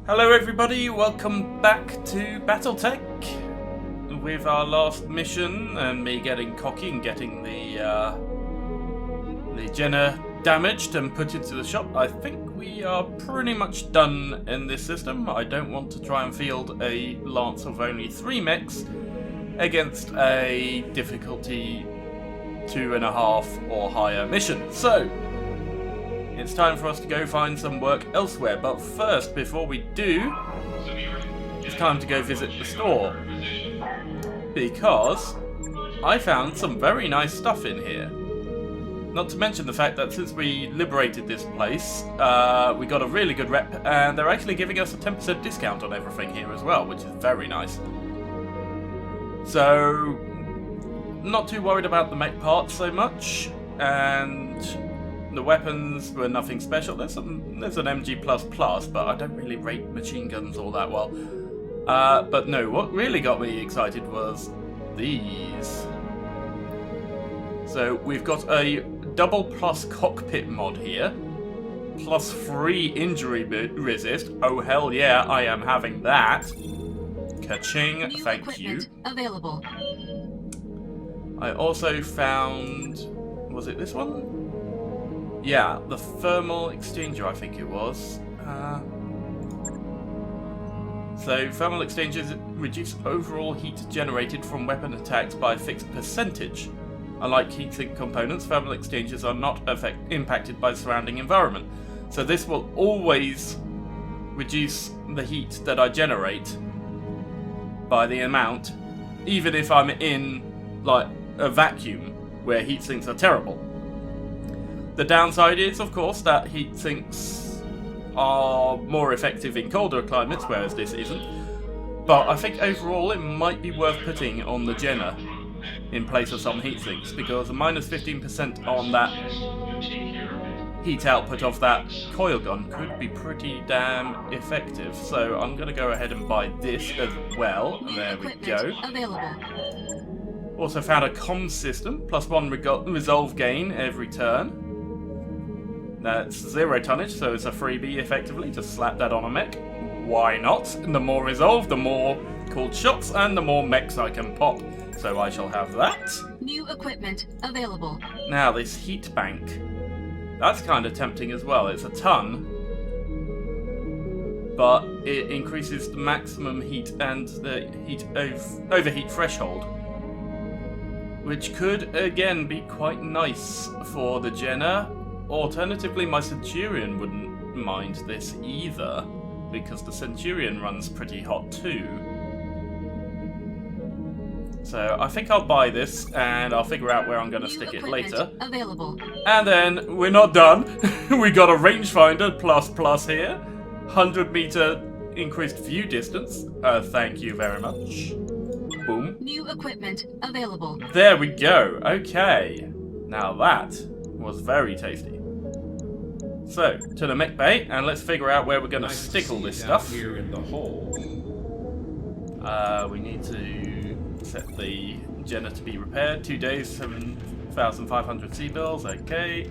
Hello everybody, welcome back to Battletech with our last mission and me getting cocky and getting the Jenna damaged and put into the shop. I think we are pretty much done in this system. I don't want to try and field a lance of only 3 mechs against a difficulty 2.5 or higher mission. So, it's time for us to go find some work elsewhere, but first, before we do, it's time to go visit the store. Because I found some very nice stuff in here. Not to mention the fact that since we liberated this place, we got a really good rep, and they're actually giving us a 10% discount on everything here as well, which is very nice. So, not too worried about the mech parts so much, and the weapons were nothing special. There's an MG++, but I don't really rate machine guns all that well. But no, what really got me excited was these. So we've got a double plus cockpit mod here, plus free injury resist. Oh hell yeah, I am having that. Ka-ching, thank you. Available. I also found, was it this one? Yeah, the thermal exchanger, I think it was. So, thermal exchangers reduce overall heat generated from weapon attacks by a fixed percentage. Unlike heatsink components, thermal exchangers are not impacted by the surrounding environment. So this will always reduce the heat that I generate by the amount, even if I'm in, like, a vacuum where heat sinks are terrible. The downside is, of course, that heat sinks are more effective in colder climates, whereas this isn't. But I think overall it might be worth putting on the Jenna in place of some heat sinks, because a minus 15% on that heat output of that coil gun could be pretty damn effective. So I'm going to go ahead and buy this as well. There we go. Available. Also found a comms system, +1 resolve gain every turn. That's 0 tonnage, so it's a freebie effectively. Just slap that on a mech. Why not? The more resolve, the more called shots, and the more mechs I can pop. So I shall have that. New equipment available. Now this heat bank. That's kind of tempting as well. It's a ton, but it increases the maximum heat and the heat overheat threshold, which could again be quite nice for the Jenna. Alternatively, my Centurion wouldn't mind this either, because the Centurion runs pretty hot too. So I think I'll buy this, and I'll figure out where I'm going to stick it later. Available. And then, we're not done. We got a rangefinder plus here. 100-meter increased view distance. Thank you very much. Boom. New equipment available. There we go. Okay. Now that was very tasty. So, to the mech bay, and let's figure out where we're going to stick all this stuff. Here in the hole. We need to set the Jenna to be repaired. 2 days, 7,500 C-bills. Okay.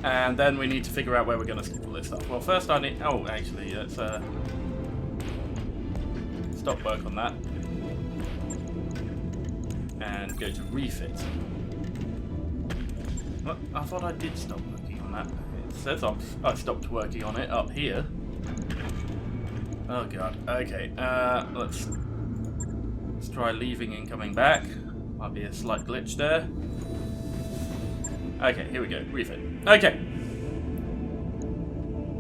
And then we need to figure out where we're going to stick all this stuff. Well, first I need... Oh, actually, let's stop work on that. And go to refit. Well, I thought I did stop working on that. It says I stopped working on it up here. Oh god. Okay. Let's try leaving and coming back. Might be a slight glitch there. Okay, here we go. Refit. Okay.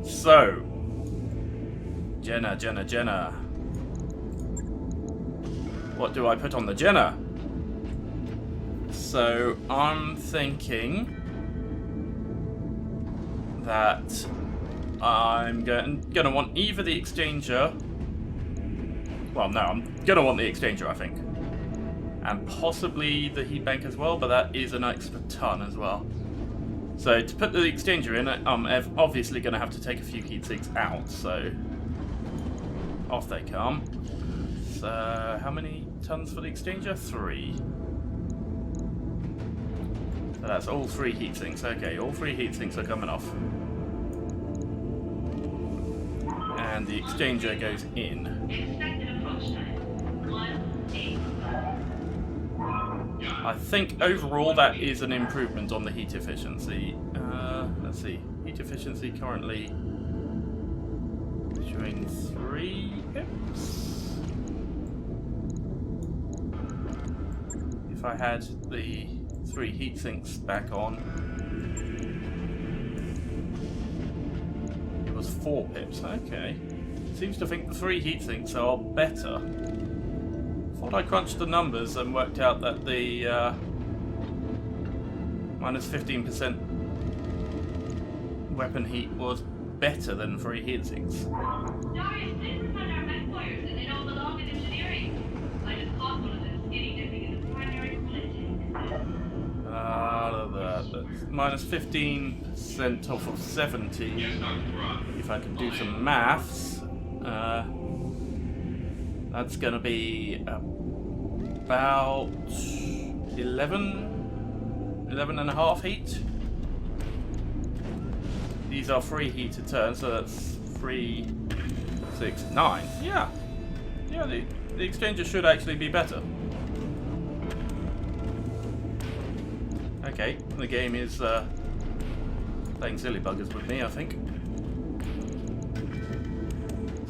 So, Jenna. What do I put on the Jenna? So, I'm thinking that I'm gonna want either the exchanger. Well, no, I'm gonna want the exchanger, I think, and possibly the heat bank as well. But that is an extra ton as well. So to put the exchanger in, I'm obviously gonna have to take a few heat sinks out. So off they come. So how many tons for the exchanger? 3. So that's all 3 heat sinks. Okay, all 3 heat sinks are coming off. and the exchanger goes in. Expected approach time. 1-8. I think overall that is an improvement on the heat efficiency. Let's see, heat efficiency currently showing 3 pips. If I had the 3 heat sinks back on, it was 4 pips. Okay, seems to think the 3 heat sinks are better. Thought I crunched the numbers and worked out that the minus 15% weapon heat was better than 3 heat sinks. Darius, please refund our mech warriors, and they don't belong in engineering. I just caught one of them skinny dipping in the primary coolant tank. That's minus 15% off of 70. If I can do some maths, that's going to be about 11 and a half heat. These are 3 heat a turn, so that's 3, 6, 9. Yeah, the exchanger should actually be better. Okay, the game is playing silly buggers with me, I think.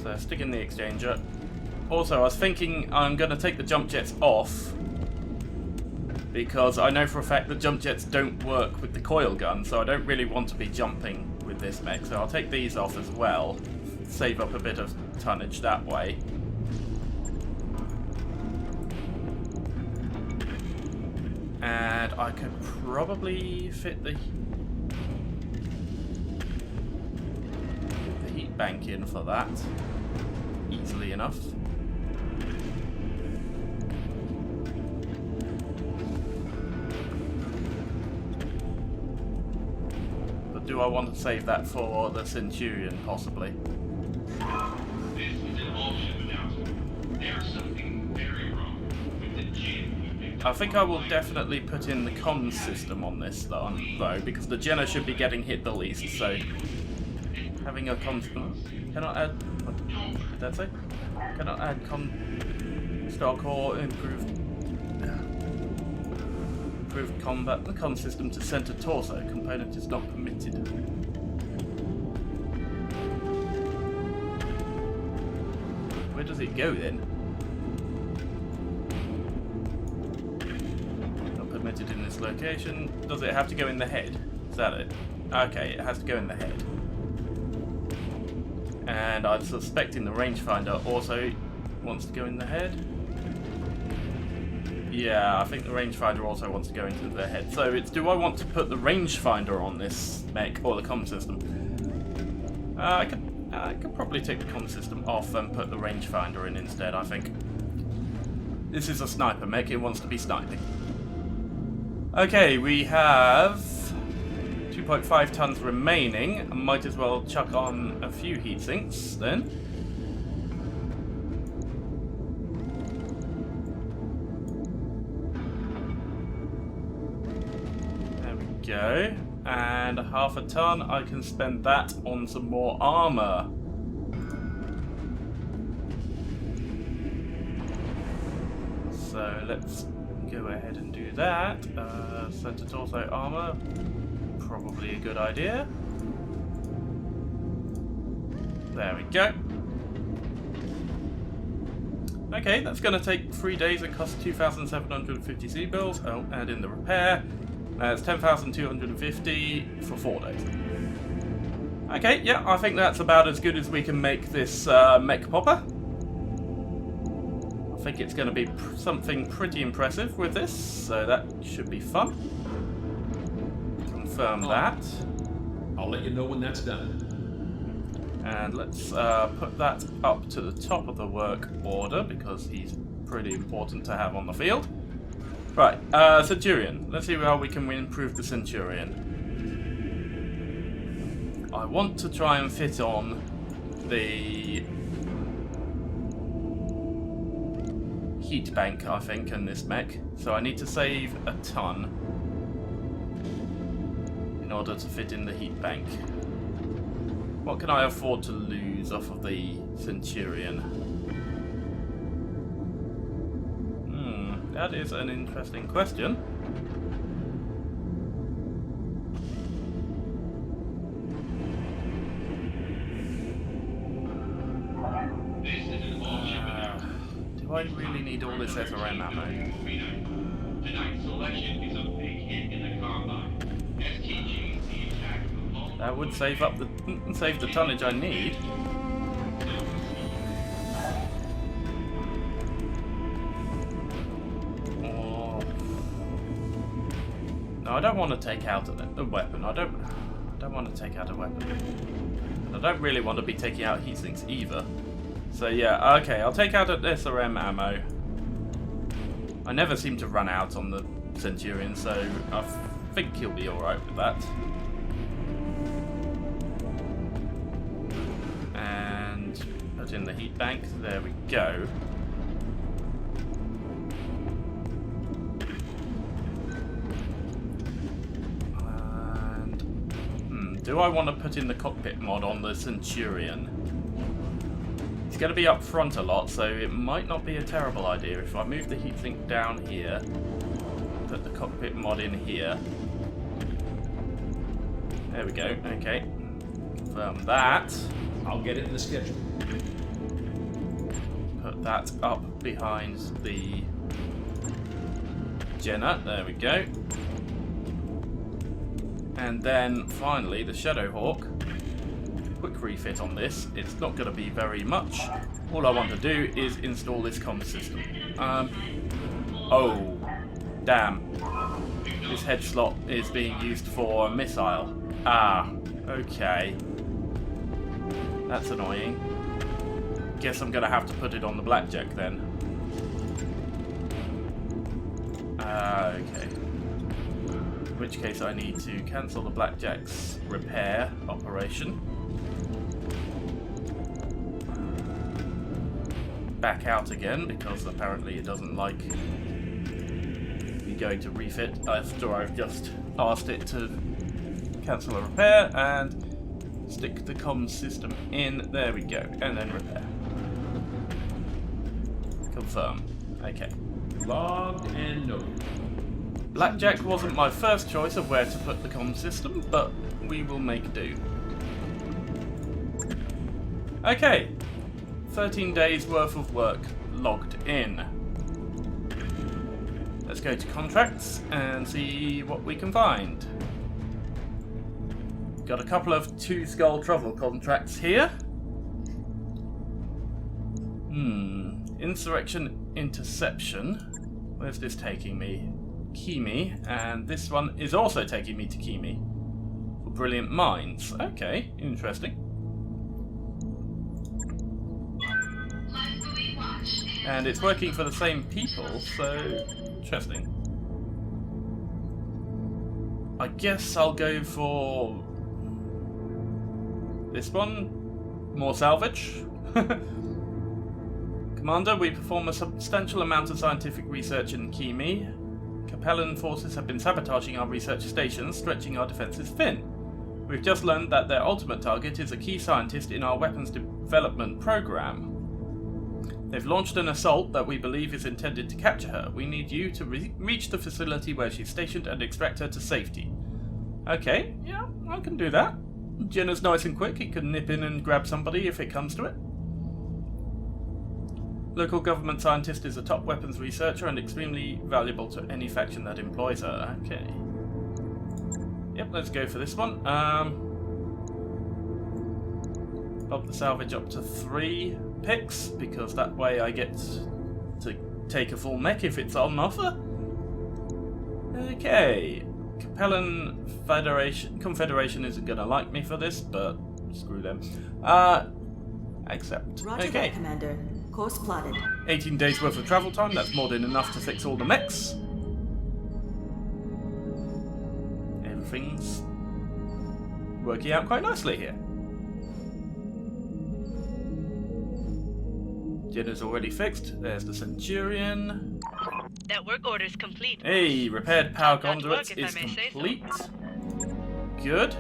So stick in the exchanger. Also, I was thinking I'm going to take the jump jets off because I know for a fact that jump jets don't work with the coil gun, so I don't really want to be jumping with this mech, so I'll take these off as well. Save up a bit of tonnage that way. And I could probably fit the heat bank in for that easily enough. But do I want to save that for the Centurion, possibly? This is an all-ship announcement. There's something very wrong with the gym we picked I up think I will definitely put in the comms system on this though, because the Jenna should be getting hit the least, so having a comms... Cannot add... What did that say? Cannot add stock or improved combat. The comms system to center torso. Component is not permitted. Where does it go then? Not permitted in this location. Does it have to go in the head? Is that it? Okay, it has to go in the head. And I'm suspecting the rangefinder also wants to go in the head. Yeah, I think the rangefinder also wants to go into the head. So it's, do I want to put the rangefinder on this mech or the comm system? I could probably take the comm system off and put the rangefinder in instead, I think. This is a sniper mech, it wants to be sniping. Okay, we have 2.5 tons remaining. I might as well chuck on a few heat sinks then. There we go. And half a ton, I can spend that on some more armor. So let's go ahead and do that. Center torso armor. Probably a good idea. There we go. Okay, that's going to take 3 days and cost 2,750 C-bills. Oh, add in the repair. That's 10,250 for 4 days. Okay, yeah, I think that's about as good as we can make this mech popper. I think it's going to be something pretty impressive with this, so that should be fun. Confirm that. I'll let you know when that's done. And let's put that up to the top of the work order because he's pretty important to have on the field. Right, Centurion. Let's see how we can improve the Centurion. I want to try and fit on the heat bank, I think, in this mech. So I need to save a ton in order to fit in the heat bank. What can I afford to lose off of the Centurion? That is an interesting question. This is an all-ship announcement. Do I really need all this SRM ammo? Tonight's selection is a big hit in the combine. STG, the attack of the Vault. That would save the tonnage I need. No, I don't want to take out a weapon. I don't want to take out a weapon. And I don't really want to be taking out heat sinks either. So yeah, okay, I'll take out an SRM ammo. I never seem to run out on the Centurion, so I think he'll be alright with that. And put in the heat bank. There we go. Do I want to put in the cockpit mod on the Centurion? It's going to be up front a lot, so it might not be a terrible idea if I move the heatsink down here, put the cockpit mod in here. There we go, okay. Confirm that. I'll get it in the schedule. Put that up behind the Jenna, there we go. And then finally the Shadowhawk. Quick refit on this. It's not going to be very much. All I want to do is install this comm system. Oh, damn. This head slot is being used for a missile. Ah, okay. That's annoying. Guess I'm going to have to put it on the Blackjack then. Okay. In which case I need to cancel the Blackjack's repair operation. Back out again because apparently it doesn't like me going to refit after I've just asked it to cancel a repair, and stick the comms system in. There we go, and then repair. Confirm. Okay. Logged and noted. Blackjack wasn't my first choice of where to put the comm system, but we will make do. Okay, 13 days worth of work logged in. Let's go to contracts and see what we can find. Got a couple of 2 skull travel contracts here. Insurrection interception. Where's this taking me? Kimi, and this one is also taking me to Kimi for Brilliant Minds. Okay, interesting. And it's working for the same people, so interesting. I guess I'll go for this one. More salvage. Commander, we perform a substantial amount of scientific research in Kimi. Capellan forces have been sabotaging our research stations, stretching our defences thin. We've just learned that their ultimate target is a key scientist in our weapons development program. They've launched an assault that we believe is intended to capture her. We need you to reach the facility where she's stationed and extract her to safety. Okay, yeah, I can do that. Jenna's nice and quick. He can nip in and grab somebody if it comes to it. Local government scientist is a top weapons researcher and extremely valuable to any faction that employs her. Okay. Yep, let's go for this one. Bump the salvage up to 3 picks, because that way I get to take a full mech if it's on offer. Okay. Capellan Confederation isn't gonna like me for this, but screw them. Accept. Roger Okay. that, Commander. Course plotted. 18 days worth of travel time, that's more than enough to fix all the mechs. Everything's working out quite nicely here. Jenna's already fixed. There's the Centurion. That work order is complete. Hey, repaired power Top-notch conduits work, if I is may say so. complete. Good.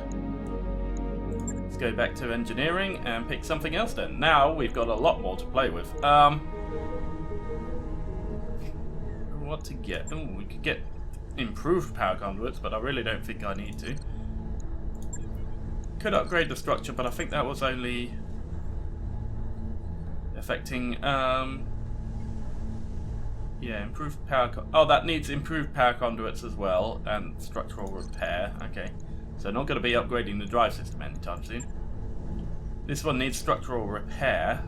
Let's go back to engineering and pick something else then. Now we've got a lot more to play with. What to get? Oh, we could get improved power conduits, but I really don't think I need to. Could upgrade the structure, but I think that was only affecting, yeah, improved power oh, that needs improved power conduits as well, and structural repair. Okay, so not going to be upgrading the drive system anytime soon. This one needs structural repair,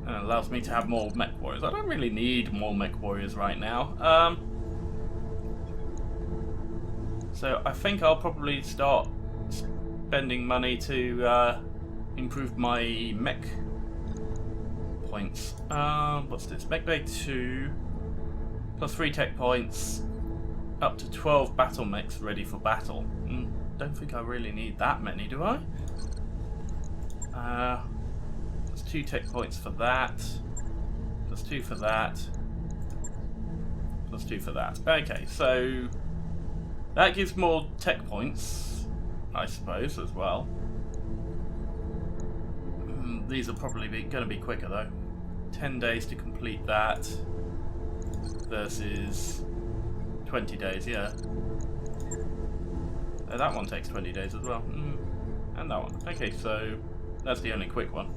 and allows me to have more mech warriors. I don't really need more mech warriors right now. So I think I'll probably start spending money to improve my mech points. What's this? Mechbay 2 plus 3 tech points, up to 12 battle mechs ready for battle. Don't think I really need that many, do I? Plus 2 tech points for that, plus 2 for that, plus 2 for that. Okay, so that gives more tech points, I suppose, as well. These are probably going to be quicker though. 10 days to complete that versus 20 days, yeah. That one takes 20 days as well. And that one. Okay, so that's the only quick one.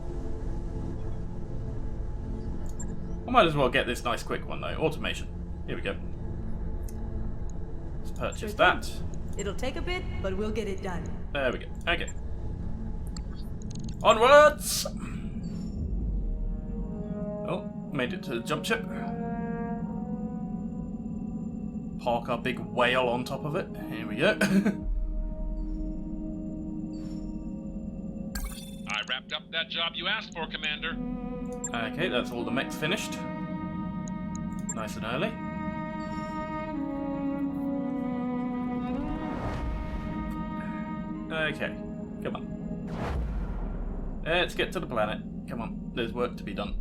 I might as well get this nice quick one though. Automation. Here we go. Let's purchase that. It'll take a bit, but we'll get it done. There we go. Okay. Onwards! Oh, made it to the jump ship. Park our big whale on top of it. Here we go. I wrapped up that job you asked for, Commander. Okay, that's all the mechs finished. Nice and early. Okay, come on. Let's get to the planet. Come on, there's work to be done.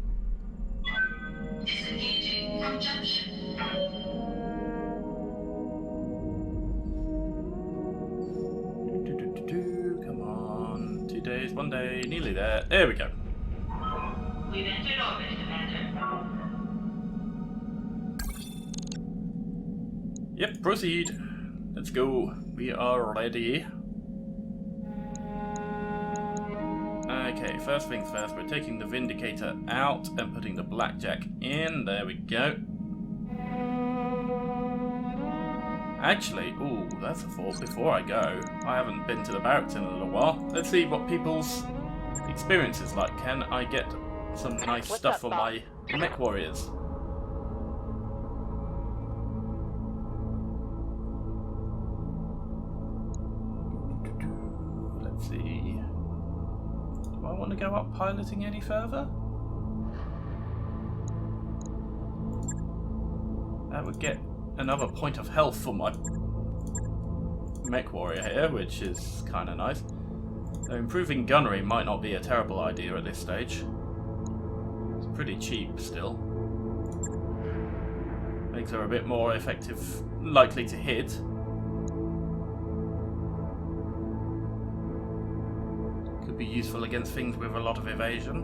Disengaging from junction. Come on, 2 days, 1 day, nearly there. There we go. We've entered orbit, Commander. Yep, proceed. Let's go. We are ready. Okay, first things first, we're taking the Vindicator out and putting the Blackjack in. There we go. Actually, ooh, that's a thought before I go. I haven't been to the barracks in a little while. Let's see what people's experience is like. Can I get some nice stuff for my mech warriors? Let's see. Do I want to go up piloting any further? That would get another point of health for my mech warrior here, which is kind of nice. So improving gunnery might not be a terrible idea at this stage. It's pretty cheap still. Makes her a bit more effective, likely to hit. Could be useful against things with a lot of evasion.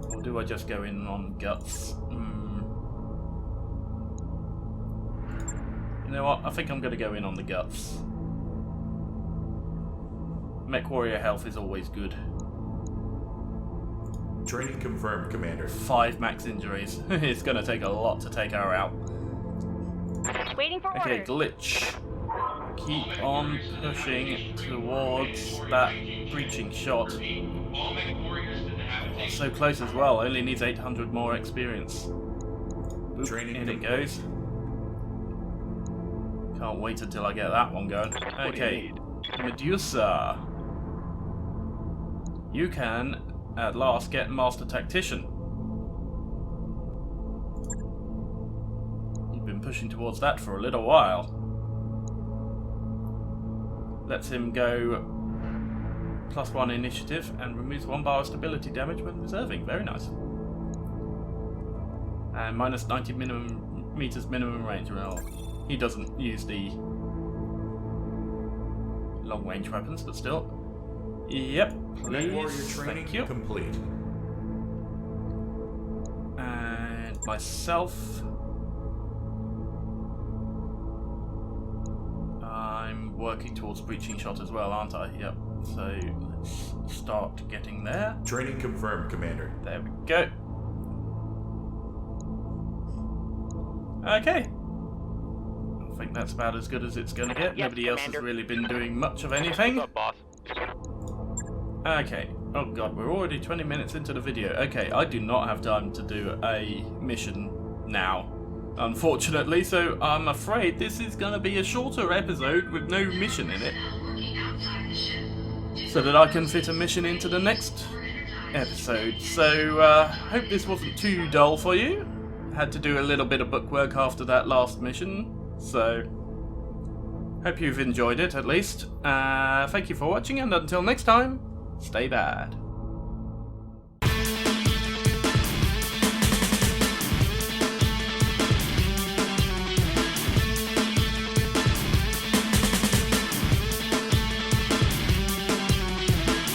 Or do I just go in on guts? You know what? I think I'm going to go in on the guts. Mech warrior health is always good. Training confirmed, Commander. 5 max injuries. It's going to take a lot to take her out. Waiting for Okay, orders. glitch. Keep on pushing towards that breaching shot. All mech warriors that have taken So close as well. Only needs 800 more experience. Boop, Training in it complete. goes. Can't wait until I get that one going. Okay, Medusa. You can, at last, get Master Tactician. You've been pushing towards that for a little while. Lets him go +1 initiative and removes 1 bar of stability damage when reserving. Very nice. And minus 90 meters minimum range. Well, he doesn't use the long range weapons, but still. Yep, Mech warrior please. training Thank you. complete. And myself. I'm working towards breaching shot as well, aren't I? Yep. So let's start getting there. Training confirmed, Commander. There we go. Okay. I think that's about as good as it's going to get. Yes, Nobody else has Commander. really been doing much of anything. What's up, boss? Okay. Oh god, we're already 20 minutes into the video. Okay, I do not have time to do a mission now, unfortunately, so I'm afraid this is going to be a shorter episode with no mission in it, so that I can fit a mission into the next episode. So, hope this wasn't too dull for you. Had to do a little bit of bookwork after that last mission, so hope you've enjoyed it at least. Thank you for watching, and until next time, stay bad.